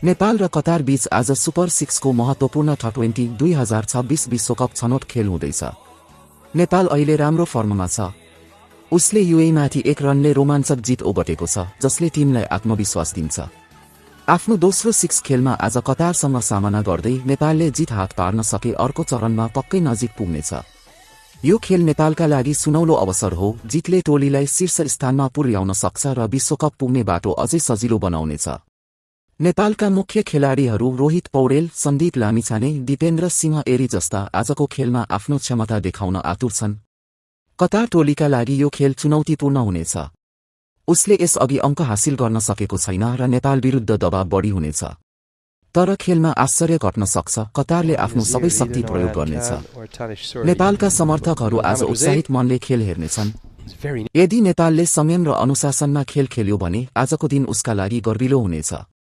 नेपाल र कतार बीच आज सुपर 6 को महत्वपूर्ण T20 2026 विश्वकप छनौट खेल हुँदैछ। नेपाल अहिले राम्रो फर्ममा छ। उसले युएईमाथि 1 रनले रोमाञ्चक जित ओगटेको छ, जसले टिमलाई आत्मविश्वास दिन्छ। आफ्नो दोस्रो 6 खेलमा आज कतारसँग सामना गर्दै नेपालले जित हात पार्न सके अर्को चरणमा पक्कै नजिक पुग्नेछ। यो खेल नेपालका लागि सुनौलो अवसर हो। जितले टोलीलाई शीर्ष स्थानमा पुर्याउन सक्छ र विश्वकप पुग्ने बाटो अझै सजिलो बनाउनेछ। नेपालका मुख्य खेलाडीहरू रोहित पौडेल, सन्दीप लामिछाने, दिपेन्द्र सिंह एरी जस्ता आजको खेलमा आफ्नो क्षमता देखाउन आतुर छन्। कतार टोलीका लागि यो खेल चुनौतीपूर्ण हुनेछ। उसले यसअघि अङ्क हासिल गर्न सकेको छैन र नेपाल विरुद्ध दबाव बढी हुनेछ। तर खेलमा आश्चर्य घट्न सक्छ। कतारले आफ्नो सबै शक्ति प्रयोग गर्नेछ। नेपालका समर्थकहरू आज उत्साहित मनले खेल हेर्नेछन्। यदि नेपालले संयम र अनुशासनमा खेल खेल्यो भने आजको दिन उसका लागि गर्विलो हुनेछ।